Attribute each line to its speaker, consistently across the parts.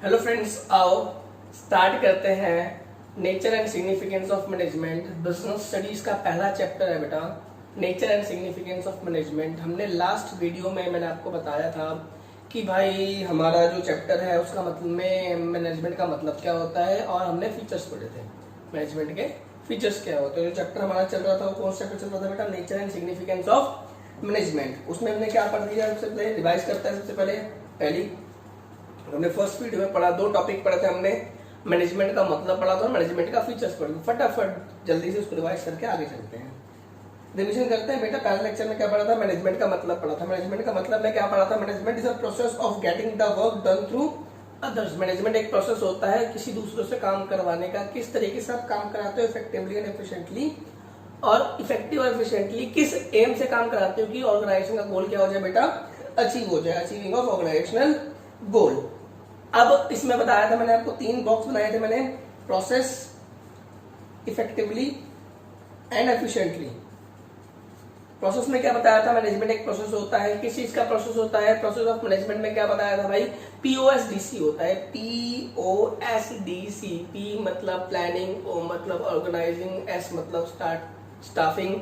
Speaker 1: Hello friends, आओ start करते हैं nature and significance of management. Business studies का पहला चैप्टर है बेटा, nature and significance of management. हमने लास्ट वीडियो में मैंने आपको बताया था कि भाई हमारा जो चैप्टर है उसका मतलब में मैनेजमेंट का मतलब क्या होता है, और हमने फीचर्स पढ़े थे मैनेजमेंट के। फीचर्स क्या होते हैं? जो चैप्टर हमारा चल रहा था वो कौन सा चैप्टर चल रहा था बेटा? Nature and significance of management. उसमें हमने क्या पढ़ दिया? सबसे पहले रिवाइज करता है। सबसे पहली हमने फर्स्ट वीडियो में पढ़ा, 2 टॉपिक पढ़े थे हमने। मैनेजमेंट का मतलब पढ़ा था और मैनेजमेंट का फीचर्स पढ़े। फटाफट जल्दी से उसको रिवाइज करके आगे चलते हैं, रिवीजन करते हैं बेटा। पहले लेक्चर में क्या पढ़ा था? मैनेजमेंट का मतलब पढ़ा था। मैनेजमेंट का मतलब में क्या पढ़ा था? Management is a process of getting the work done through others. Management एक प्रोसेस होता है किसी दूसरों से काम करवाने का। किस तरीके से आप काम कराते हो इफेक्टिवली एंड एफिशिएंटली, और इफेक्टिव और एफिशिएंटली किस एम से काम कराते हो कि ऑर्गेनाइजेशन का गोल क्या हो जाए बेटा? अचीव हो जाए, अचीविंग ऑफ ऑर्गेनाइजेशनल गोल। अब इसमें बताया था मैंने आपको 3 बॉक्स बनाए थे मैंने, process, effectively and efficiently. Process में क्या बताया था? मैनेजमेंट एक प्रोसेस होता है। किस चीज का प्रोसेस होता है? प्रोसेस ऑफ मैनेजमेंट में क्या बताया था भाई? POSDC होता है। POSDC। P मतलब प्लानिंग, O मतलब ऑर्गेनाइजिंग, S मतलब स्टाफिंग,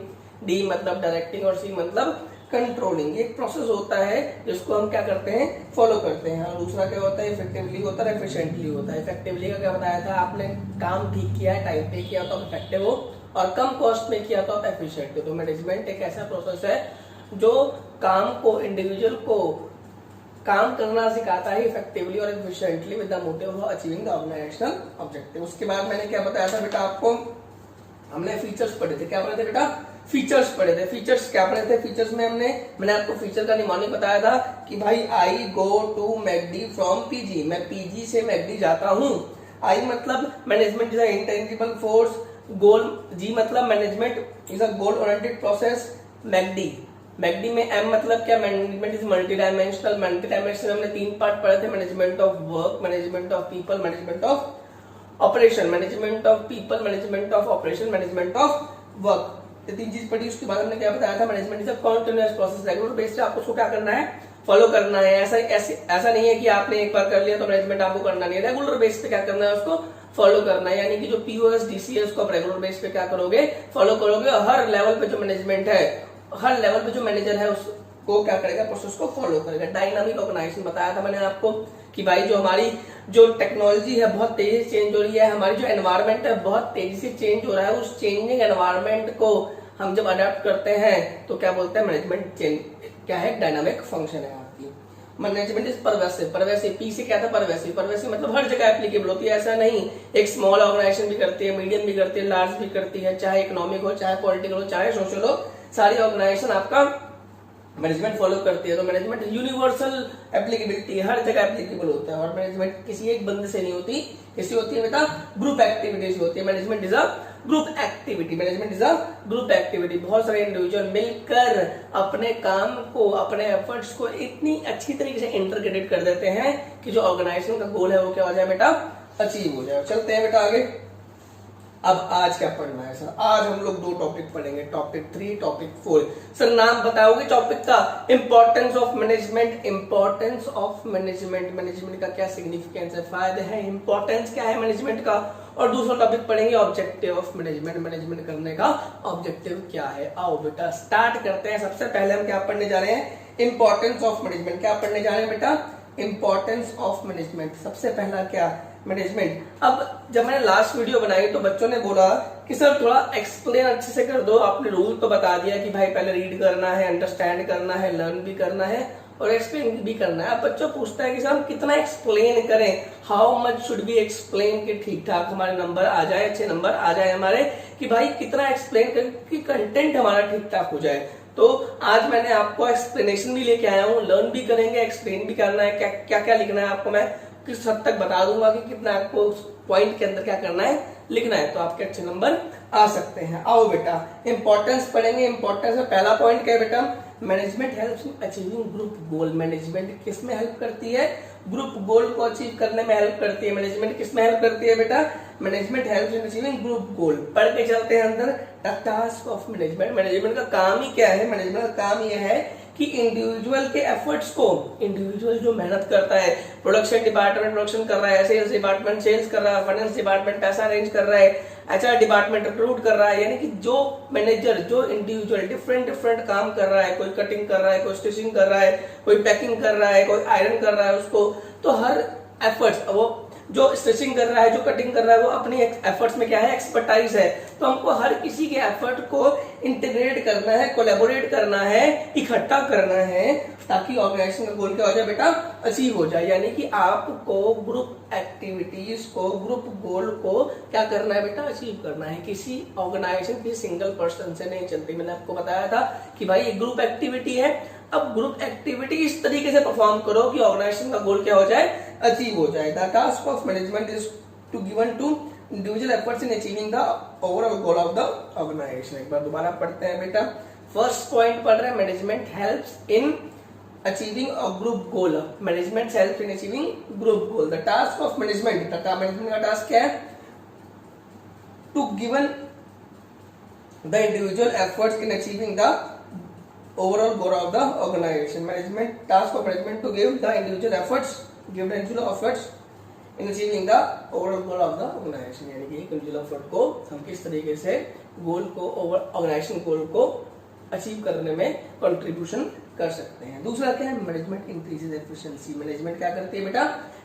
Speaker 1: D मतलब डायरेक्टिंग और C मतलब कंट्रोलिंग। एक प्रोसेस होता है जिसको हम क्या करते हैं? फॉलो करते हैं। और दूसरा क्या होता है? इफेक्टिवली होता है, एफिशिएंटली होता है। इफेक्टिवली का क्या बताया था? आपने काम ठीक किया है, टाइम पे किया तो आप इफेक्टिव हो, और कम कॉस्ट में किया तो आप एफिशिएंट हो। तो मैनेजमेंट एक ऐसा प्रोसेस है जो काम को, इंडिविजुअल को काम करना सिखाता है इफेक्टिवली और efficiently with the motive of achieving the organisational objective. उसके बाद मैंने क्या बताया था बेटा आपको? हमने फीचर्स पढ़े थे। क्या पढ़े थे बेटा? फीचर्स पढ़े थे। फीचर्स क्या पढ़े थे? फीचर्स में मैंने आपको फीचर का निमोनिक बताया था कि भाई I go to McD from PG. मैं पीजी से मैकडी जाता हूँ। आई मतलब management is a intangible force. Goal, G मतलब management is a goal oriented process. McD में एम मतलब क्या? Management is multi dimensional. Multi dimensional हमने 3 पार्ट पढ़े थे, management of work, management of people, management of operation. Management of people, management of operation, management of work, ये 3 चीज पढ़ी। उसके बाद हमने क्या बताया था? Management is a continuous process. Regular base पे आपको उसको क्या करना है? फॉलो करना है। ऐसा नहीं है कि आपने एक बार कर लिया तो मैनेजमेंट आपको करना नहीं है। रेगुलर बेस पे क्या करना है? उसको फॉलो करना है। यानी कि जो POSDC है उसको आप रेगुलर बेस पे क्या करोगे? फॉलो करोगे। हर लेवल पे जो मैनेजमेंट है, हर लेवल पे जो मैनेजर है उसको क्या करेगा? प्रोसेस को फॉलो करेगा। डायनामिक ऑर्गेनाइजेशन बताया था मैंने आपको कि भाई जो हमारी जो टेक्नोलॉजी है बहुत तेजी से चेंज हो रही है, हमारी जो एनवायरनमेंट है बहुत तेजी से चेंज हो रहा है। उस चेंजिंग एनवायरनमेंट को हम जब अडेप्ट करते हैं तो क्या बोलते हैं? मैनेजमेंट चेंज क्या है? डायनामिक फंक्शन है आपकी। Management is pervasive. Pervasive, P से क्या था? परवेसिव। परवेसिव मतलब हर जगह एप्लीकेबल होती है। ऐसा नहीं, एक स्मॉल ऑर्गेनाइजेशन भी करती है, मीडियम भी करती है, लार्ज भी करती है, चाहे इकोनॉमिक हो, चाहे पॉलिटिकल हो, चाहे सोशल हो, सारी ऑर्गेनाइजेशन आपका मैनेजमेंट फॉलो करती है। तो मैनेजमेंट यूनिवर्सल एप्लीकेबिलिटी, हर जगह एप्लीकेबल होता है। और मैनेजमेंट किसी एक बंदे से नहीं होती, किसी होती है बेटा ग्रुप एक्टिविटी से होती है। Management is a group activity. Management is a group activity. बहुत सारे इंडिविजुअल मिलकर अपने काम को, अपने एफर्ट्स को इतनी अच्छी तरीके से इंटरग्रेटेड कर देते हैं कि जो ऑर्गेनाइजेशन का गोल है वो क्या हो जाए बेटा? अचीव हो जाए। चलते हैं बेटा आगे। अब आज क्या पढ़ना है सर? आज हम लोग 2 टॉपिक पढ़ेंगे, टॉपिक 3, टॉपिक 4। सर नाम बताओगे टॉपिक का? Importance of management. Importance of management, management का क्या सिग्निफिकेंस है, फायदे हैं, इंपॉर्टेंस क्या है मैनेजमेंट का। और दूसरा टॉपिक पढ़ेंगे ऑब्जेक्टिव ऑफ मैनेजमेंट। मैनेजमेंट करने का ऑब्जेक्टिव क्या है? आओ बेटा स्टार्ट करते हैं। सबसे पहले हम क्या पढ़ने जा रहे हैं? Importance of management. क्या पढ़ने जा रहे हैं बेटा? Importance of management. सबसे पहला क्या? मैनेजमेंट। अब जब मैंने लास्ट वीडियो बनाई तो बच्चों ने बोला कि सर थोड़ा एक्सप्लेन अच्छे से कर दो। आपने रूल तो बता दिया कि भाई पहले रीड करना है, अंडरस्टैंड करना है, लर्न भी करना है और एक्सप्लेन भी करना है। अब बच्चों पूछता है कि सर हम कितना एक्सप्लेन करें, how much should be explain कि ठीक ठाक हमारे नंबर आ जाए, अच्छे नंबर आ जाए हमारे, कि भाई कितना एक्सप्लेन करें कि कंटेंट हमारा ठीक ठाक हो जाए। तो आज मैंने आपको एक्सप्लेनेशन भी लेके आया हूँ, लर्न भी करेंगे, एक्सप्लेन भी करना है, क्या क्या लिखना है आपको मैं किस हद तक बता दूंगा कि कितना आपको उस पॉइंट के अंदर क्या करना है, लिखना है, तो आपके अच्छे नंबर आ सकते हैं। आओ बेटा इंपॉर्टेंस पढ़ेंगे। इंपॉर्टेंस में पहला पॉइंट क्या है बेटा? Management helps in achieving group goal. Management किस में हेल्प करती है? ग्रुप गोल को अचीव करने में हेल्प करती है। मैनेजमेंट किस में हेल्प करती है बेटा? Management helps in achieving group गोल। पढ़ के चलते हैं अंदर। The task of management. Management का काम ही क्या है? मैनेजमेंट का काम यह है कि इंडिविजुअल के एफर्ट्स को, इंडिविजुअल जो मेहनत करता है, प्रोडक्शन डिपार्टमेंट प्रोडक्शन कर रहा है, सेल्स डिपार्टमेंट सेल्स कर रहा है, फाइनेंस डिपार्टमेंट पैसा अरेंज कर रहा है, एचआर डिपार्टमेंट रिक्रूट कर रहा है, यानी कि जो मैनेजर, जो इंडिविजुअल डिफरेंट काम कर रहा है, कोई कटिंग कर रहा है, कोई स्टिचिंग कर रहा है, कोई पैकिंग कर रहा है, कोई आयरन कर रहा है उसको, तो हर एफर्ट्स, वो जो स्टिचिंग कर रहा है, जो कटिंग कर रहा है, वो अपनी एफर्ट्स में क्या है, एक्सपर्टाइज है। तो हमको हर किसी के एफर्ट को इंटीग्रेट करना है, कोलैबोरेट करना है, इकट्ठा करना है, ताकि ऑर्गेनाइजेशन का गोल क्या हो जाए बेटा, अचीव हो जाए। यानी कि आपको ग्रुप एक्टिविटीज को, ग्रुप गोल को क्या करना है बेटा, अचीव करना है। किसी ऑर्गेनाइजेशन किसी सिंगल पर्सन से नहीं चलती। मैंने आपको बताया था कि भाई ये ग्रुप एक्टिविटी है। अब ग्रुप एक्टिविटी इस तरीके से परफॉर्म करो कि ऑर्गेनाइजेशन का गोल क्या हो जाए, अचीव हो जाए। The task of management is to given to individual efforts in achieving the overall goal of the organisation. एक बार दोबारा पढ़ते हैं बेटा। फर्स्ट पॉइंट पढ़ रहे हैं, management helps in achieving a group goal. Management helps in achieving group goal. The task of management, management का टास्क क्या है, to given the individual efforts in achieving the overall goal of the organization. Management task of management to give the individual efforts in achieving the overall goal of the organization. यानी कि individual effort को हम किस तरीके से गोल को, organisation गोल को achieve करने में कंट्रीब्यूशन कर सकते हैं। दूसरा क्या है, मैनेजमेंट इंक्रीजेस एफिशिएंसी। मैनेजमेंट क्या करती है बेटा,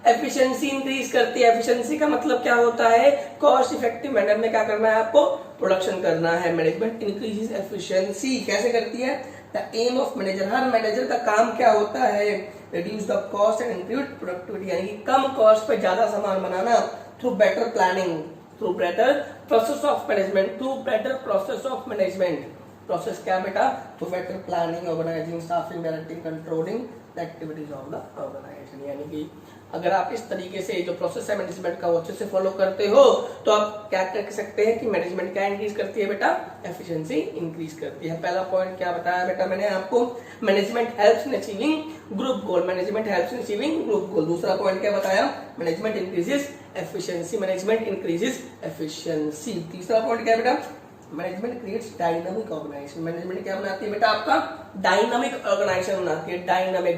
Speaker 1: एफिशिएंसी इंक्रीज करती है। एफिशिएंसी का मतलब क्या होता है, कॉस्ट इफेक्टिव मैनर में क्या करना है आपको, प्रोडक्शन करना है। मैनेजमेंट इंक्रीजेस एफिशिएंसी कैसे करती है, द एम ऑफ मैनेजर, हर मैनेजर का काम क्या होता है, reduce the cost and increase productivity, यानी कि कम कॉस्ट पे ज्यादा सामान बनाना, through better planning, through better process of management, through better process of management. Process क्या बेटा, through better planning, organising, staffing, directing, controlling the activities of the organisation. यानी कि अगर आप इस तरीके से जो प्रोसेस है मैनेजमेंट का वो अच्छे से फॉलो करते हो तो आप क्या कर सकते हैं कि मैनेजमेंट क्या इंक्रीज करती है बेटा, एफिशिएंसी इंक्रीज करती है। पहला पॉइंट क्या बताया बेटा मैंने आपको, management helps in achieving group goal. Management helps in achieving group goal. दूसरा पॉइंट क्या बताया, management increases efficiency. Management increases efficiency. तीसरा पॉइंट क्या बेटा, management creates dynamic organisation. Management क्या बनाती है बेटा, आपका डायनामिक ऑर्गेनाइजेशन बनाती है।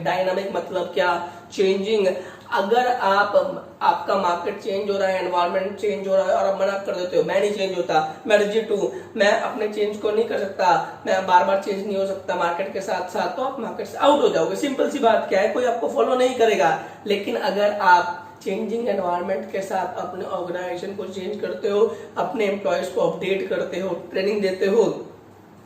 Speaker 1: डायनामिक मतलब क्या, चेंजिंग। अगर आपका मार्केट चेंज हो रहा है, एनवायरनमेंट चेंज हो रहा है और आप मना कर देते हो, मैं नहीं चेंज होता, मैं रिजिड हूं, मैं अपने चेंज को नहीं कर सकता, मैं बार बार चेंज नहीं हो सकता मार्केट के साथ साथ, तो आप मार्केट से आउट हो जाओगे। सिंपल सी बात क्या है, कोई आपको फॉलो नहीं करेगा। लेकिन अगर आप चेंजिंग एनवायरनमेंट के साथ अपने ऑर्गेनाइजेशन को चेंज करते हो, अपने एम्प्लॉयज को अपडेट करते हो, ट्रेनिंग देते हो,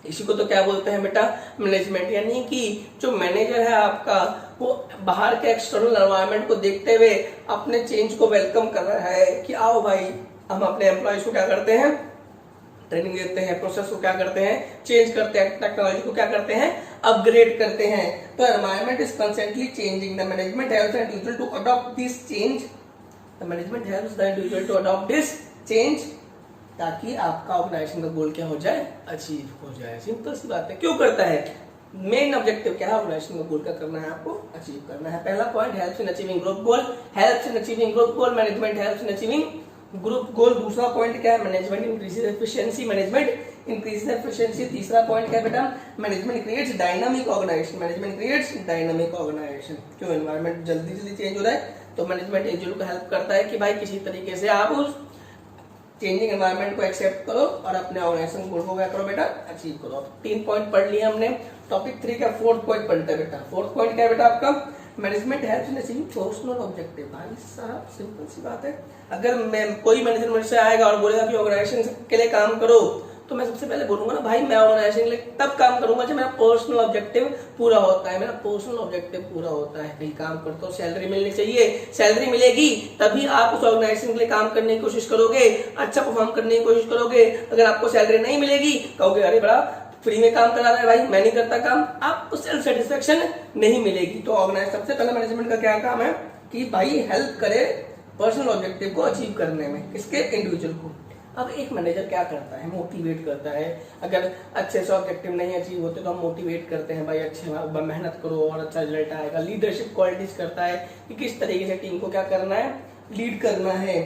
Speaker 1: इसी को तो क्या बोलते हैं बेटा, मैनेजमेंट। यानी कि जो मैनेजर है आपका वो बाहर के एक्सटर्नल एनवायरनमेंट को देखते हुए अपने चेंज को वेलकम कर रहा है कि आओ भाई हम अपने एम्प्लॉयज को क्या करते हैं, ट्रेनिंग देते हैं, प्रोसेस को क्या करते हैं, चेंज करते हैं, टेक्नोलॉजी को क्या करते हैं, अपग्रेड करते हैं। तो environment is constantly changing, the management helps the individual to adopt this change, the management helps the individual to adopt this change, ताकि आपका ऑर्गेनाइजेशन का गोल क्या हो जाए, अचीव हो जाए। सिंपल सी बात है। क्यों करता है, मेन ऑब्जेक्टिव क्या है, ऑर्गेनाइजेशन का गोल क्या करना है, आपको अचीव करना है। पहला point, helps in achieving group goal. Helps in achieving group goal, management helps in achieving group goal. दूसरा पॉइंट क्या है, management increases efficiency. Management increases efficiency. तीसरा पॉइंट क्या है बेटा, management creates dynamic organisation. Management creates dynamic organisation. क्यों, environment जल्दी change हो रहा है तो मैनेजमेंट इंडिविजुअल को हेल्प करता है कि भाई किसी तरीके से आप उस चेंजिंग एनवायरनमेंट को एक्सेप्ट करो और अपने ऑर्गेनाइजेशन गोल को क्या करो बेटा, अचीव करो। 3 पॉइंट पढ़ लिए हमने। टॉपिक 3 का 4th पॉइंट पढ़ते हैं बेटा। 4th पॉइंट क्या है बेटा आपका, management helps in achieving personal objective. भाई साहब सिंपल सी बात है, अगर मैं कोई मैनेजर मुझसे आएगा और बोलेगा कि ऑर्गेनाइजेशन के लिए काम करो, तो मैं सबसे पहले बोलूंगा ना भाई मैं ऑर्गेनाइजेशन के लिए तब काम करूंगा जब मेरा पर्सनल ऑब्जेक्टिव पूरा होता है। मेरा पर्सनल ऑब्जेक्टिव पूरा होता है, कहीं काम करते हो सैलरी मिलनी चाहिए, सैलरी मिलेगी तभी आप उस ऑर्गेनाइजेशन के लिए काम करने की कोशिश करोगे, अच्छा परफॉर्म करने की कोशिश करोगे। अगर आपको सैलरी नहीं मिलेगी, कहोगे अरे बड़ा फ्री में काम करा रहा है भाई, मैं नहीं करता काम, आपको सेल्फ सेटिस्फेक्शन नहीं मिलेगी। तो ऑर्गेनाइज सबसे पहले मैनेजमेंट का क्या काम है कि भाई हेल्प करे पर्सनल ऑब्जेक्टिव को अचीव करने में, किसके, इंडिविजुअल को। अब एक मैनेजर क्या करता है, मोटिवेट करता है। अगर अच्छे से ऑब्जेक्टिव नहीं अचीव होते तो हम मोटिवेट करते हैं, भाई अच्छे मेहनत करो और अच्छा रिजल्ट आएगा। लीडरशिप क्वालिटीज करता है कि किस तरीके से टीम को क्या करना है, लीड करना है।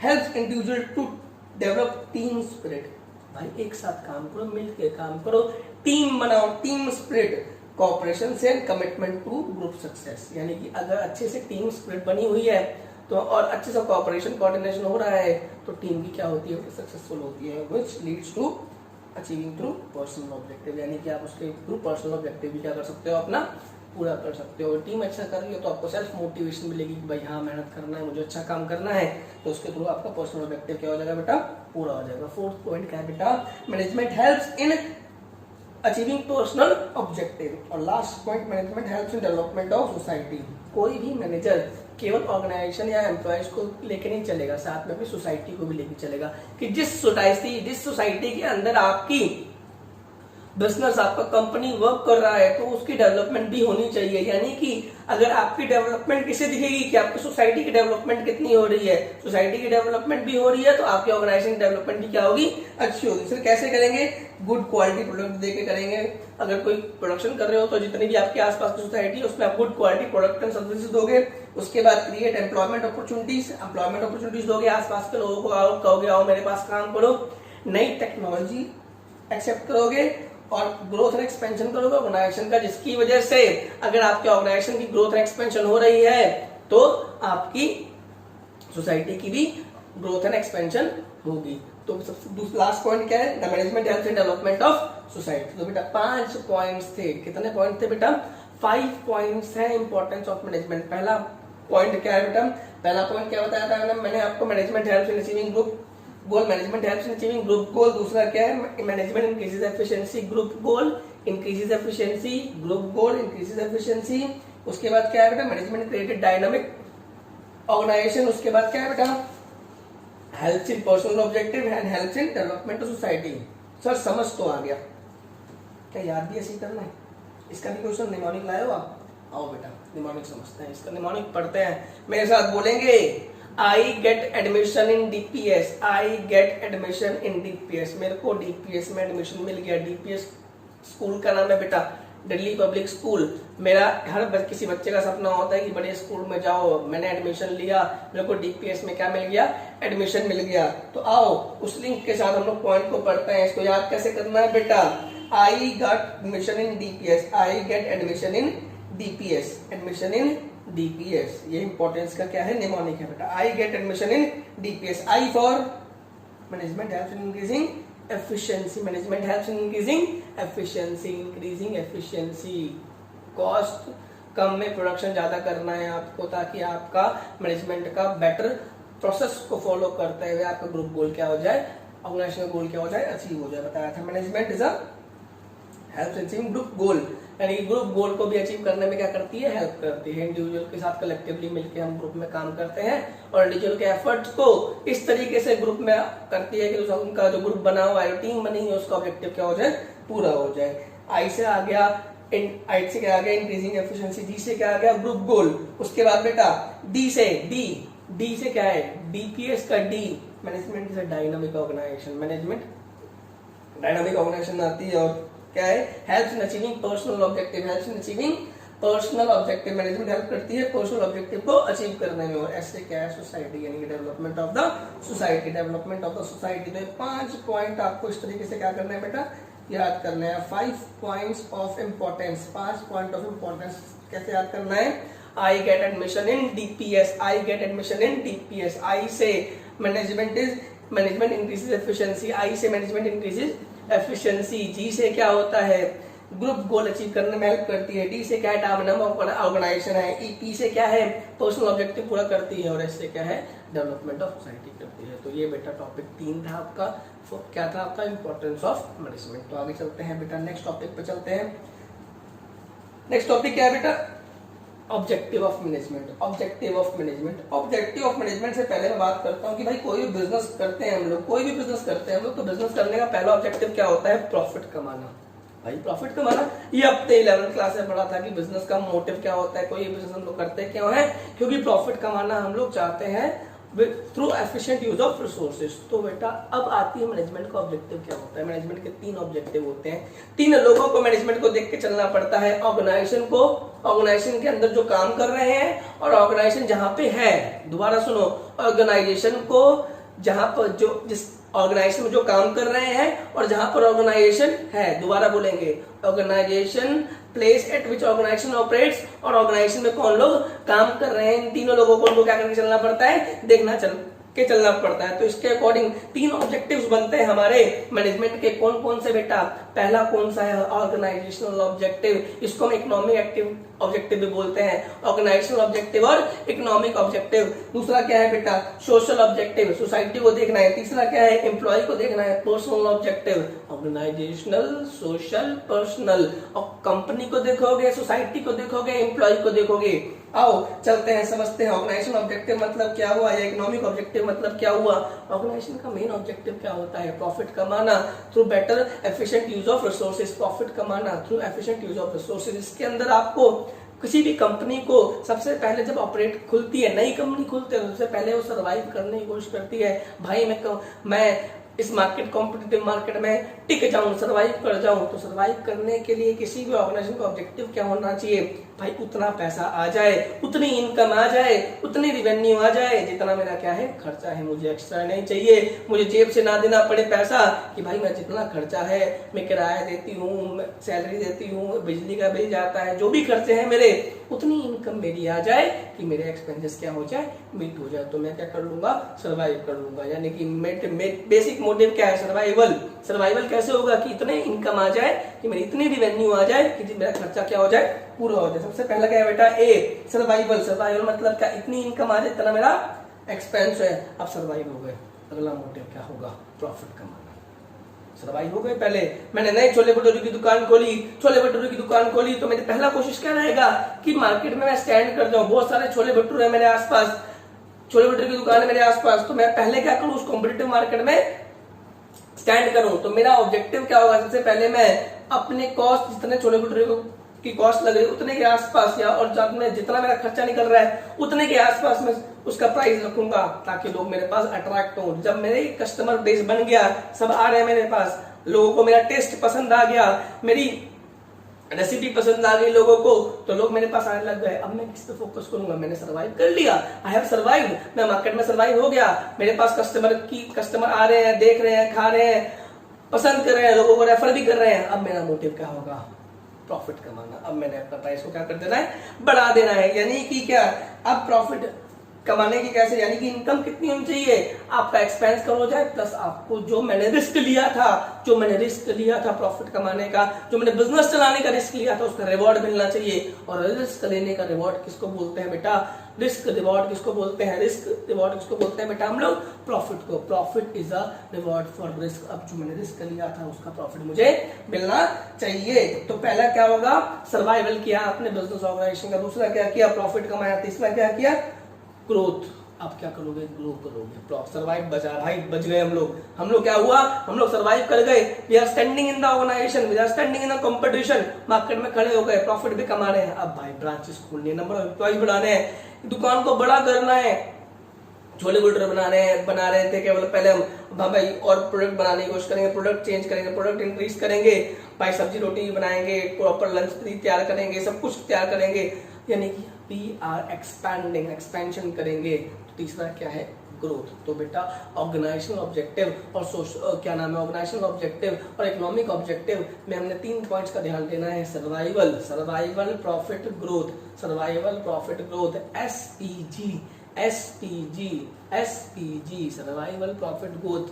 Speaker 1: Helps individual to develop team spirit. भाई एक साथ काम करो, मिलकर काम करो, टीम बनाओ, team spirit. Cooperation and commitment to group success, यानी कि अगर अच्छे से टीम स्पिरिट बनी हुई है तो और अच्छे से कोऑपरेशन कोऑर्डिनेशन हो रहा है तो टीम की क्या होती है, सक्सेसफुल होती है, which leads to achieving through personal objective, यानी कि आप उसके थ्रू पर्सनल ऑब्जेक्टिव भी क्या कर सकते हो, अपना पूरा कर सकते हो। टीम अच्छा कर रही है तो आपको सेल्फ मोटिवेशन मिलेगी कि भाई हाँ मेहनत करना है, मुझे अच्छा काम करना है, तो उसके थ्रू आपका पर्सनल ऑब्जेक्टिव क्या हो जाएगा बेटा, पूरा हो जाएगा। फोर्थ पॉइंट क्या है बेटा, management helps in achieving personal objective. और last point, management helps in development of society. कोई भी मैनेजर केवल ऑर्गेनाइजेशन या एम्प्लॉयज को लेके नहीं चलेगा, साथ में अपनी सोसाइटी को भी लेके चलेगा कि जिस सोसाइटी के अंदर आपकी बिजनेस, आपका कंपनी वर्क कर रहा है तो उसकी डेवलपमेंट भी होनी चाहिए। यानी कि अगर आपकी डेवलपमेंट किसे दिखेगी कि आपकी सोसाइटी की डेवलपमेंट कितनी हो रही है, सोसाइटी की डेवलपमेंट भी हो रही है तो आपकी ऑर्गेनाइजेशन की डेवलपमेंट भी क्या होगी, अच्छी होगी। फिर कैसे करेंगे, गुड क्वालिटी प्रोडक्ट देके करेंगे। अगर कोई प्रोडक्शन कर रहे हो तो जितनी भी आपके आसपास की सोसाइटी है उसमें आप good quality product and services दोगे। उसके बाद क्रिएट एम्प्लॉयमेंट अपॉर्चुनिटीज दोगे, आसपास के लोगों को आओ, कहोगे आओ मेरे पास काम करो, नई टेक्नोलॉजी एक्सेप्ट करोगे और ग्रोथ एंड एक्सपेंशन करोगे ऑर्गेनाइजेशन का, जिसकी वजह से अगर आपके ऑर्गेनाइजेशन की ग्रोथ एंड एक्सपेंशन हो रही है तो आपकी सोसाइटी की भी ग्रोथ एंड एक्सपेंशन होगी। तो सबसे लास्ट पॉइंट क्या है, the management helps in development of society. तो बेटा 5 पॉइंट्स थे, कितने पॉइंट थे बेटा, 5 पॉइंट्स है इंपॉर्टेंस ऑफ मैनेजमेंट। पहला पॉइंट क्या है बेटा, पहला पॉइंट क्या बताया था मैंने आपको, management helps in achieving group goal, management helps in achieving group goal. दूसरा क्या है, मैनेजमेंट इंक्रीजेस एफिशिएंसी, ग्रुप गोल इंक्रीजेस एफिशिएंसी, ग्रुप गोल इंक्रीजेस एफिशिएंसी। उसके बाद क्या है बेटा, मैनेजमेंट क्रिएटेड डायनामिक ऑर्गेनाइजेशन। उसके बाद क्या है बेटा, helps in personal objective and helps in development of society. Sir समझ तो आ गया, क्या याद भी ऐसे करना है? इसका भी क्वेश्चन निमोनिक लाए हो आप, आओ बेटा निमोनिक समझते हैं, इसका निमोनिक पढ़ते हैं, मेरे साथ बोलेंगे। आई get admission in DPS, I get admission in DPS, मेरे को डीपीएस में एडमिशन मिल गया। डीपीएस स्कूल का नाम है बेटा दिल्ली पब्लिक स्कूल। मेरा किसी बच्चे का सपना होता है कि बड़े स्कूल में जाओ, मैंने एडमिशन लिया, मेरे को डीपीएस में क्या मिल गया, एडमिशन मिल गया। तो आओ उस लिंक के साथ हम लोग पॉइंट को पढ़ते हैं। इसको याद कैसे करना है बेटा, I got admission in DPS, I get admission in DPS, admission in DPS, ये इंपॉर्टेंस का क्या है, निमोनिक है बेटा। I get admission in DPS, I for management helps in increasing efficiency, management helps in increasing efficiency, increasing efficiency, cost कम में production ज्यादा करना है आपको, ताकि आपका मैनेजमेंट का बेटर प्रोसेस को फॉलो करते हुए आपका ग्रुप गोल क्या हो जाए, ऑर्गेनाइजेशन गोल क्या हो जाए, अचीव हो जाए। बताया था management is a helps in achieving group गोल, यानी ग्रुप गोल को भी अचीव करने में क्या करती है, हेल्प करती है। इंडिविजुअल के साथ कलेक्टिवली मिलकर हम ग्रुप में काम करते हैं और इंडिविजुअल के एफर्ट्स को इस तरीके से ग्रुप में करती है कि उनका जो ग्रुप बना हुआ है, टीम बनी है, उसका ऑब्जेक्टिव क्या हो जाए, पूरा हो जाए। आई से आ गया, आई से क्या आ गया, इंक्रीजिंग एफिशिएंसी। डी से क्या आ गया, ग्रुप गोल। उसके बाद बेटा डी से डी से क्या है, डीपीएस का D, management is a dynamic organisation, management dynamic organisation आती है। और क्या है, helps in achieving personal objective, helps in achieving personal objective, management help करती है पर्सनल ऑब्जेक्टिव को अचीव करने में। और ऐसे क्या है, सोसाइटी, यानी कि development of the society, development of the society. तो 5 पॉइंट आपको इस तरीके से क्या करना है बेटा, याद करना है। 5 points of importance, 5 point of importance कैसे याद करना है, I get admission in DPS, I get admission in DPS. I से मैनेजमेंट इंक्रीजेस एफिशिएंसी, आई से मैनेजमेंट इंक्रीजेस एफिशिएंसी। जी से क्या होता है, ग्रुप गोल अचीव करने में हेल्प करती है। डी से क्या है, डायनामिक ऑर्गेनाइजेशन है। ई पी से क्या है, पर्सनल ऑब्जेक्टिव पूरा करती है। और एस से क्या है, डेवलपमेंट ऑफ सोसाइटी करती है। तो ये बेटा टॉपिक 3 था आपका, क्या था आपका, इंपॉर्टेंस ऑफ मैनेजमेंट। तो आगे चलते हैं बेटा, नेक्स्ट टॉपिक पे चलते हैं। नेक्स्ट टॉपिक क्या है बेटा, objective of management. Objective of management से पहले मैं बात करता हूँ कि भाई कोई भी बिजनेस करते हैं हम लोग, तो बिजनेस करने का पहला ऑब्जेक्टिव क्या होता है, प्रॉफिट कमाना। भाई प्रॉफिट कमाना, ये अब 11th क्लास में पढ़ा था कि बिजनेस का मोटिव क्या होता है, कोई बिजनेस हम लोग करते क्यों है, क्योंकि प्रॉफिट कमाना हम लोग चाहते हैं through efficient use of resources. तो बेटा अब आती है मैनेजमेंट का ऑब्जेक्टिव क्या होता है। मैनेजमेंट के 3 ऑब्जेक्टिव होते हैं। 3 लोगों को मैनेजमेंट को देख के चलना पड़ता है, ऑर्गेनाइजेशन को, ऑर्गेनाइजेशन के अंदर जो काम कर रहे हैं, और ऑर्गेनाइजेशन जहां पे है, दोबारा सुनो, ऑर्गेनाइजेशन को जहां पर जो जिस ऑर्गेनाइजेशन में जो काम कर रहे हैं और जहां पर ऑर्गेनाइजेशन है, दोबारा बोलेंगे, organisation place at which organisation operates, और ऑर्गेनाइजेशन में कौन लोग काम कर रहे हैं, इन तीनों लोगों को क्या करके चलना पड़ता है, देखना चलना पड़ता है। तो इसके अकॉर्डिंग 3 ऑब्जेक्टिव्स बनते हैं हमारे मैनेजमेंट के। कौन कौन से बेटा, पहला कौन सा है, ऑर्गेनाइजेशनल ऑब्जेक्टिव, इसको हम इकोनॉमिक ऑब्जेक्टिव भी बोलते हैं, ऑर्गेनाइजेशनल ऑब्जेक्टिव और इकोनॉमिक ऑब्जेक्टिव। दूसरा क्या है बेटा, सोशल ऑब्जेक्टिव, सोसाइटी को देखना है। तीसरा क्या है, एम्प्लॉय को देखना है, personal objective, organisational, social, personal. और कंपनी को देखोगे, सोसाइटी को देखोगे, एम्प्लॉय को देखोगे। आओ चलते हैं, समझते हैं ऑर्गेनाइजेशन ऑब्जेक्टिव मतलब क्या हुआ या इकोनॉमिक ऑब्जेक्टिव मतलब क्या हुआ। ऑर्गेनाइजेशन का मेन ऑब्जेक्टिव क्या होता है, प्रॉफिट कमाना through better efficient use of resources, profit कमाना through efficient use of resources. इसके अंदर आपको किसी भी कंपनी को सबसे पहले जब ऑपरेट खुलती है, नई कंपनी खुलती है, सबसे पहले वो सर्वाइव करने की कोशिश करती है। भाई मैं इस मार्केट, कॉम्पिटिटिव मार्केट में टिक जाऊं, सर्वाइव कर जाऊं। तो सर्वाइव करने के लिए किसी भी ऑर्गेनाइजेशन का ऑब्जेक्टिव क्या होना चाहिए भाई, उतना पैसा आ जाए, उतनी इनकम आ जाए, उतनी रिवेन्यू आ जाए जितना मेरा क्या है खर्चा है। मुझे एक्स्ट्रा नहीं चाहिए, मुझे जेब से ना देना पड़े पैसा कि भाई मैं जितना खर्चा है, मैं किराया देती हूँ, सैलरी देती हूँ, बिजली का बिल जाता है, जो भी खर्चे हैं मेरे, उतनी इनकम मेरी आ जाए कि मेरे एक्सपेंसेस क्या हो जाए, मीट हो जाए। तो मैं क्या कर लूंगा, सर्वाइव कर लूंगा। यानी कि बेसिक मोटिव क्या है, सर्वाइवल। सर्वाइवल कैसे होगा कि इतने इनकम आ जाए कि मेरी इतनी रिवेन्यू आ जाए कि मेरा खर्चा क्या हो जाए, पूरा हो जाए। सबसे पहला क्या है बेटा, ए सर्वाइवल। सर्वाइवल मतलब क्या, इतनी इनकम आ जाए इतना मेरा एक्सपेंस है। अब सर्वाइव हो गए, अगला मोटिव क्या होगा, प्रॉफिट कमाना। सर्वाइव हो गए, पहले मैंने नई छोले भटूरे की दुकान खोली, छोले भटूरे की दुकान खोली, तो मेरी पहला कोशिश क्या रहेगा कि मार्केट में मैं स्टैंड कर जाऊं। बहुत सारे छोले भटूरे है मेरे आसपास, छोले भटूरे की दुकान है मेरे आसपास, तो मैं पहले क्या करूं, उस कॉम्पिटिटिव मार्केट में स्टैंड करूं। तो मेरा ऑब्जेक्टिव क्या होगा, सबसे पहले मैं अपने कॉस्ट, जितने छोले भटूरे की कॉस्ट लग रही है उतने के आसपास, या और जितना मेरा खर्चा निकल रहा है उतने के आसपास में उसका प्राइस रखूंगा, ताकि लोग मेरे पास अट्रैक्ट हो। जब मेरे कस्टमर बेस बन गया, सब आ रहे हैं मेरे पास, लोगों को मेरा टेस्ट पसंद आ गया, मेरी रेसिपी पसंद आ गई लोगों को, तो लोग मेरे पास आने लग गए। अब मैं किस पे फोकस करूंगा, मैंने सर्वाइव कर लिया, आई हैव सर्वाइव्ड, मैं मार्केट में सर्वाइव हो गया, मेरे पास कस्टमर आ रहे हैं, देख रहे हैं, खा रहे हैं, पसंद कर रहे हैं, लोगों को रेफर भी कर रहे हैं। अब मेरा मोटिव क्या होगा, प्रॉफिट कमाना। अब मैंने अपना प्राइस को क्या कर देना है, बढ़ा देना है। यानी कि क्या, अब प्रॉफिट कमाने की कैसे, यानी कि इनकम कितनी होनी चाहिए, आपका एक्सपेंस कम हो जाए, प्लस आपको जो मैंने रिस्क लिया था प्रॉफिट कमाने का, जो मैंने बिजनेस चलाने का रिस्क लिया था, उसका रिवॉर्ड मिलना चाहिए। और रिस्क लेने का रिवॉर्ड किसको बोलते हैं बेटा, रिस्क रिवॉर्ड किसको बोलते हैं, रिस्क रिवॉर्ड किसको बोलते हैं बेटा, हम लोग प्रॉफिट को। Profit is a reward for risk. अब जो मैंने रिस्क लिया था उसका प्रॉफिट मुझे मिलना चाहिए। तो पहला क्या होगा, सर्वाइवल किया आपने बिजनेस ऑर्गेनाइजेशन का। दूसरा क्या किया, प्रॉफिट कमाया। तीसरा क्या किया, ग्रोथ। आप क्या करोगे, ग्रो करोगे। सर्वाइव बचा भाई, बच गए हम लोग क्या हुआ, हम लोग सर्वाइव कर गए। We are standing in the organisation, we are standing in the competition, market में खड़े हो गए, प्रॉफिट भी कमा रहे हैं। अब भाई ब्रांचेस खोलनी है, नंबर ऑफ एम्प्लॉइज बढ़ाने हैं, दुकान को बड़ा करना है। छोले भटूरे बना रहे थे केवल, पहले हम भाई और प्रोडक्ट बनाने की कोशिश करेंगे, प्रोडक्ट चेंज करेंगे, प्रोडक्ट इंक्रीज करेंगे, भाई सब्जी रोटी बनाएंगे, प्रॉपर लंच तैयार करेंगे, सब कुछ तैयार करेंगे। यानी कि वी आर एक्सपैंडिंग, एक्सपेंशन करेंगे। तीसरा क्या है, ग्रोथ। तो बेटा ऑर्गेनाइजेशनल ऑब्जेक्टिव और ऑर्गेनाइजेशनल ऑब्जेक्टिव और इकोनॉमिक ऑब्जेक्टिव में हमने 3 पॉइंट्स का ध्यान देना है। Survival, profit, growth. Survival, profit, growth, SPG, survival, profit, growth,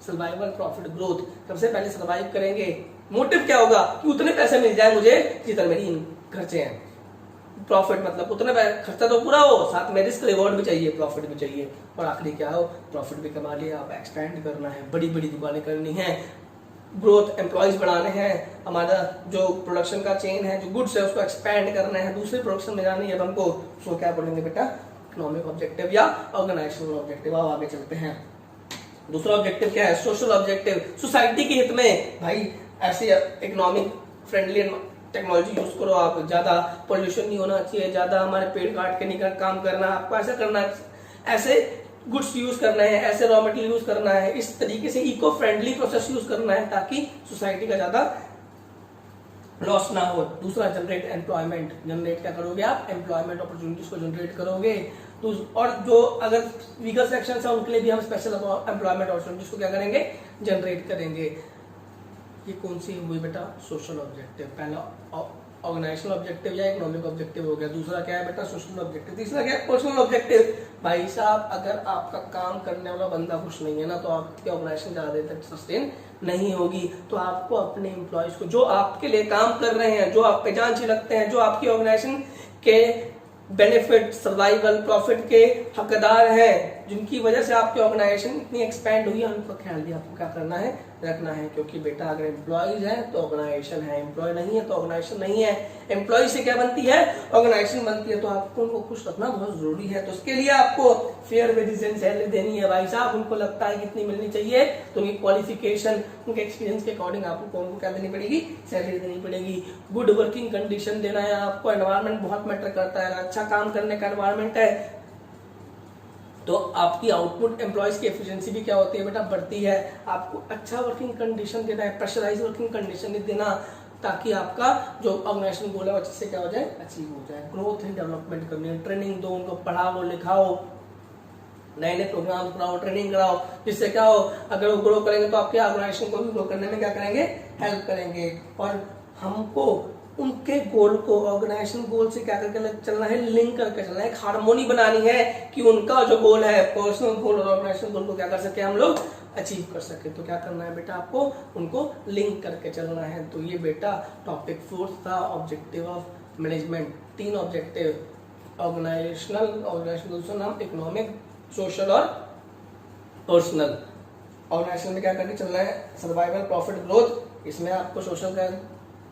Speaker 1: survival, profit, growth. सबसे पहले सर्वाइव करेंगे, मोटिव क्या होगा कि उतने पैसे मिल जाए मुझे जितना मेरी खर्चे हैं। प्रॉफिट मतलब उतने खर्चा तो पूरा हो, साथ में रिस्क रिवॉर्ड भी चाहिए, प्रॉफिट भी चाहिए। और आखिरी क्या हो, प्रॉफिट भी कमा लिया, अब एक्सपेंड करना है, बड़ी बड़ी दुकानें करनी है, ग्रोथ, एम्प्लॉयज बढ़ाने हैं, हमारा जो प्रोडक्शन का चेन है, जो गुड्स है उसको एक्सपेंड करना है, दूसरे प्रोडक्शन में जानी है हमको। उसको क्या बोलेंगे बेटा, इकोनॉमिक ऑब्जेक्टिव या ऑर्गेनाइजेशनल ऑब्जेक्टिव। अब आगे चलते हैं। दूसरा ऑब्जेक्टिव क्या है, सोशल ऑब्जेक्टिव। सोसाइटी के हित में भाई ऐसे इकोनॉमिक फ्रेंडली टेक्नोलॉजी यूज करो, आप ज्यादा पोल्यूशन नहीं होना चाहिए, ज्यादा हमारे पेड़ काट के नहीं काम करना, आपको ऐसा करना है, ऐसे गुड्स यूज करना है, ऐसे रॉ मटेरियल यूज करना है, इस तरीके से इको फ्रेंडली प्रोसेस यूज करना है ताकि सोसाइटी का ज्यादा लॉस ना हो। दूसरा जनरेट एम्प्लॉयमेंट। जनरेट क्या करोगे आप, एम्प्लॉयमेंट अपॉर्चुनिटीज को जनरेट करोगे। तो और जो अगर वीकर सेक्शन है उनके लिए भी हम स्पेशल एम्प्लॉयमेंट अपॉर्चुनिटीज को क्या करेंगे, जनरेट करेंगे। ये कौन सी हुई बेटा, सोशल ऑब्जेक्टिव। पहला ऑर्गेनाइजेशनल ऑब्जेक्टिव या इकोनॉमिक ऑब्जेक्टिव हो गया। दूसरा क्या है बेटा सोशल ऑब्जेक्टिव। तीसरा क्या है पर्सनल ऑब्जेक्टिव। भाई साहब अगर आपका काम करने वाला बंदा खुश नहीं है ना तो आपकी ऑर्गेनाइजेशन ज्यादा देर तक सस्टेन नहीं होगी। तो आपको अपने एम्प्लॉयज को जो आपके लिए काम कर रहे हैं, जो आप पे जान छिड़कते हैं, जो आपकी ऑर्गेनाइजेशन के बेनिफिट सर्वाइवल प्रॉफिट के हकदार हैं, जिनकी वजह से आपकी ऑर्गेनाइजेशन इतनी एक्सपैंड हुई है, उनका ख्याल भी आपको क्या करना है रखना है। क्योंकि बेटा अगर एम्प्लॉयज है तो ऑर्गेनाइजेशन है, एम्प्लॉय नहीं है तो ऑर्गेनाइजेशन नहीं है। एम्प्लॉय से क्या बनती है ऑर्गेनाइजेशन बनती है। तो आपको उनको खुश रखना बहुत जरूरी है। तो उसके लिए आपको फेयर वेजेस एंड सैलरी देनी है। भाई साहब उनको लगता है कितनी मिलनी चाहिए तो उनकी क्वालिफिकेशन उनके एक्सपीरियंस के अकॉर्डिंग आपको उनको क्या देनी पड़ेगी सैलरी देनी पड़ेगी। गुड वर्किंग कंडीशन देना है आपको। एनवायरमेंट बहुत मैटर करता है। अच्छा काम करने का एनवायरमेंट है तो आपकी आउटपुट एम्प्लॉयज की एफिशिएंसी भी क्या होती है बेटा बढ़ती है। आपको अच्छा वर्किंग कंडीशन देना है, प्रेशराइज वर्किंग कंडीशन नहीं देना, ताकि आपका जो ऑर्गेनाइजेशन गोल है वो अच्छे से क्या हो जाए अचीव हो जाए। ग्रोथ एंड डेवलपमेंट करनी है, ट्रेनिंग दो उनको, पढ़ाओ लिखाओ, नए नए प्रोग्राम कराओ, ट्रेनिंग कराओ, जिससे क्या हो अगर वो ग्रो करेंगे तो आपके ऑर्गेनाइजेशन को भी ग्रो करने में क्या करेंगे हेल्प करेंगे। और हमको उनके गोल को ऑर्गेनाइजेशन गोल से क्या करके चलना है लिंक करके चलना है। एक हार्मोनी बनानी है कि उनका जो गोल है पर्सनल गोल और ऑर्गेनाइजेशन गोल को क्या कर सके हम लोग अचीव कर सके। तो क्या करना है बेटा आपको उनको लिंक करके चलना है। तो ये बेटा टॉपिक 4 था objective of management. 3 objective organisational दूसरा नाम इकोनॉमिक सोशल और पर्सनल। ऑर्गेनाइजेशन में क्या करके चलना है सर्वाइवल प्रॉफिट ग्रोथ। इसमें आपको सोशल का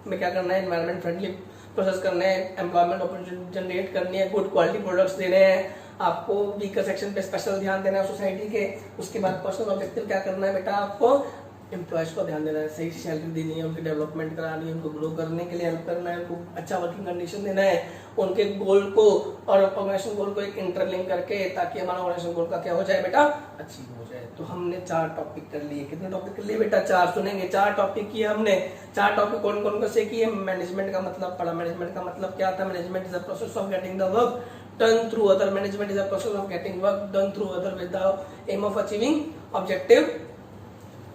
Speaker 1: में क्या करना है एनवायरमेंट फ्रेंडली प्रोसेस करना है, एम्प्लॉयमेंट अपॉर्चुनिटी जनरेट करनी है, गुड क्वालिटी प्रोडक्ट्स देने हैं, आपको वीकर सेक्शन पे स्पेशल ध्यान देना है सोसाइटी के। उसके बाद पर्सनल ऑब्जेक्टिव क्या करना है बेटा आपको एम्प्लॉयज को ध्यान देना है, सही सैलरी देनी है, उनकी डेवलपमेंट करानी है, उनको ग्रो करने के लिए हेल्प करना है, उनको अच्छा वर्किंग कंडीशन देना है, उनके गोल को और ऑर्गेनाइजेशन गोल को एक इंटरलिंक करके ताकि हमारा ऑर्गेनाइजेशन गोल का क्या हो जाए बेटा अचीव हो जाए। तो हमने 4 टॉपिक कर लिए। कितने टॉपिक कर लिए बेटा 4 सुनेंगे। 4 टॉपिक किए हमने। 4 टॉपिक कौन कौन से किए। मैनेजमेंट का मतलब पढ़ा। मैनेजमेंट का मतलब क्या था। Management is a process of getting the work done through other। management is a process of getting work done through other with the aim of achieving objective।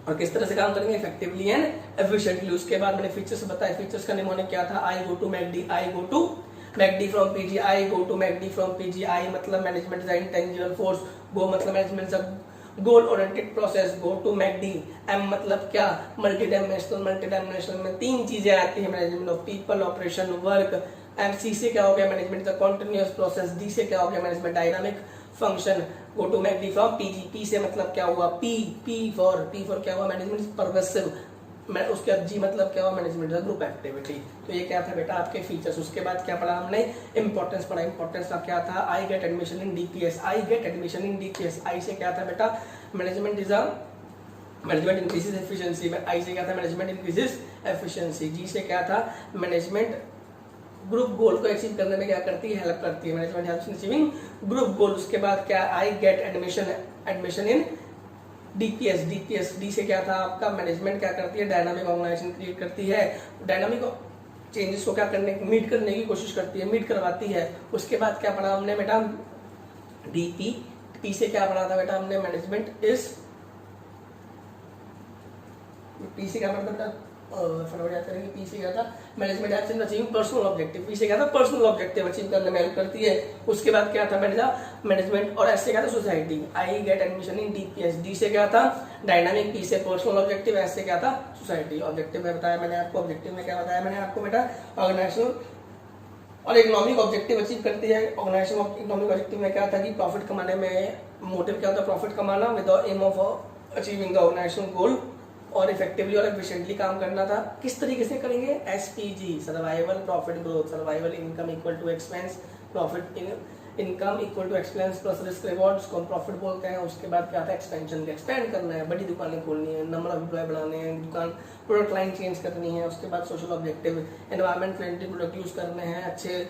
Speaker 1: और किस तरह से काम करेंगे इफेक्टिवली एंड एफिशिएंटली। उसके बाद मैंने फीचर्स बताया। फीचर्स का निमोनिक क्या था I go to McD, I go to McD from PG, I go to McD from PG. I मतलब management is intangible force, go मतलब management is goal oriented process, go to McD. M मतलब क्या multi dimensional. Multi dimensional में 3 चीजें आती है management of people operation work. M C से क्या हो गया management is continuous process. D से क्या हो गया management dynamic function. Go to McD from PG. P से मतलब क्या हुआ पी फॉर क्या हुआ मैनेजमेंट परवेसिव। उसके बाद जी मतलब क्या हुआ मैनेजमेंट ग्रुप एक्टिविटी। तो ये क्या था बेटा आपके फीचर्स। उसके बाद क्या पढ़ा हमने इंपॉर्टेंस पढ़ा। इंपॉर्टेंस का क्या था I get admission in DPS. I get admission in DPS. I से क्या था बेटा management is management increases efficiency. I से क्या था मैनेजमेंट इंक्रीजेस एफिशिएंसी। जी से क्या था मैनेजमेंट ग्रुप गोल को अचीव करने में क्या करती है हेल्प करती है। Management helps in achieving group गोल। उसके बाद क्या आई get admission in DPS. DPS D से क्या था आपका मैनेजमेंट क्या करती है डायनामिक ऑर्गेनाइजेशन क्रिएट करती है। डायनामिक चेंजेस को क्या करने मीट करने की कोशिश करती है, मीट करवाती है। उसके बाद क्या पढ़ा हमने बेटा डीपी। पी से क्या पढ़ा था बेटा हमने मैनेजमेंट इज पी से क्या पढ़ा था बेटा फटाफट याद करेंगे। पी से क्या था management helps in achieving personal objective. P से क्या था पर्सनल ऑब्जेक्टिव अचीव करने में हेल्प करती है। उसके बाद क्या था बेटा मैनेजमेंट और एस से क्या था society. I get admission in DPS. D से क्या था डायनामिक। पी से पर्सनल ऑब्जेक्टिव। एस से क्या था सोसाइटी। ऑब्जेक्टिव में बताया मैंने आपको। ऑब्जेक्टिव में क्या बताया मैंने आपको बेटा ऑर्गेनाइजेशनल और इकोनॉमिक ऑब्जेक्टिव अचीव करती है। ऑर्गेनाइजेशन इकोनॉमिक ऑब्जेक्टिव में क्या था कि प्रॉफिट कमाने में मोटिव क्या होता है प्रॉफिट कमाना with the aim of achieving the organisation goal. और इफेक्टिवली और एफिशिएंटली काम करना था। किस तरीके से करेंगे SPG survival profit growth. Survival income equal to expense, profit income equal to expense plus risk rewards को हम प्रॉफिट बोलते हैं। उसके बाद क्या था एक्सपेंशन। एक्सपेंड करना है, बड़ी दुकानें खोलनी है, नंबर ऑफ एम्प्लॉय बढ़ाने हैं, दुकान प्रोडक्ट लाइन चेंज करनी है। उसके बाद social objective environment friendly product use करने हैं, अच्छे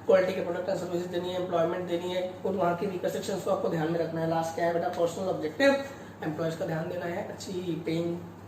Speaker 1: क्वालिटी के प्रोडक्ट एंड सर्विसेज देनी है, एम्प्लॉयमेंट देनी है और वहाँ की वीकर सेक्शंस को आपको ध्यान में रखना है। लास्ट क्या है बेटा पर्सनल ऑब्जेक्टिव एम्प्लॉयज का ध्यान देना है,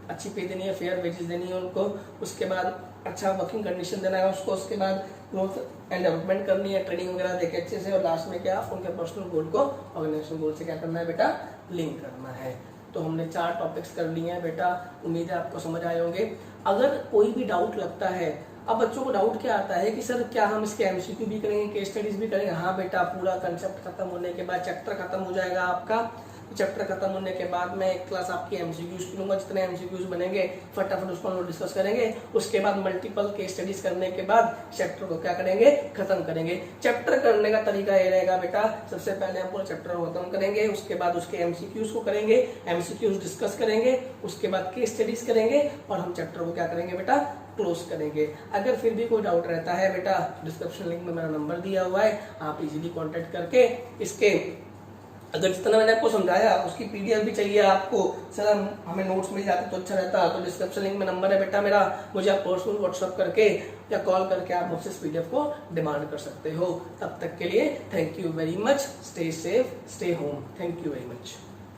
Speaker 1: अच्छी पे देनी है, फेयर वेजेस देनी है उनको। उसके बाद अच्छा वर्किंग कंडीशन देना है उसको। उसके बाद ग्रोथ एंड डेवलपमेंट करनी है, ट्रेनिंग वगैरह देके अच्छे से। और लास्ट में क्या उनके पर्सनल गोल को ऑर्गेनाइजेशन गोल से क्या करना है बेटा लिंक करना है। तो हमने 4 टॉपिक्स कर लिए हैं बेटा। उम्मीद है आपको समझ आए होंगे। अगर कोई भी डाउट लगता है अब बच्चों को डाउट क्या आता है कि सर क्या हम इसके एमसीक्यू भी करेंगे, केस स्टडीज भी करेंगे? हाँ बेटा, पूरा कंसेप्ट खत्म होने के बाद चैप्टर खत्म हो जाएगा आपका। चैप्टर खत्म होने के बाद मैं एक क्लास आपकी एमसीक्यूज की लूंगा, जितने एमसीक्यूज बनेंगे फटाफट उसको हम लोग डिस्कस करेंगे। उसके बाद मल्टीपल केस स्टडीज करने के बाद चैप्टर को क्या करेंगे, खत्म करेंगे। चैप्टर करने का तरीका ये रहेगा बेटा, सबसे पहले हम पूरा चैप्टर को खत्म करेंगे, उसके बाद उसके एमसीक्यूज को करेंगे, एमसीक्यूज डिस्कस करेंगे, उसके बाद केस स्टडीज करेंगे और हम चैप्टर को क्या करेंगे बेटा, क्लोज करेंगे। अगर फिर भी कोई डाउट रहता है बेटा, डिस्क्रिप्शन लिंक में मेरा नंबर दिया हुआ है, आप इजीली कांटेक्ट करके इसके, अगर जितना मैंने आपको समझाया उसकी पीडीएफ भी चाहिए आपको, सर हमें नोट्स मिल जाते तो अच्छा रहता, तो डिस्क्रिप्शन लिंक में नंबर है बेटा मेरा, मुझे आप पर्सनल व्हाट्सएप करके या कॉल करके आप मुझसे इस पीडीएफ को डिमांड कर सकते हो। तब तक के लिए thank you very much, stay safe, stay home, thank you very much.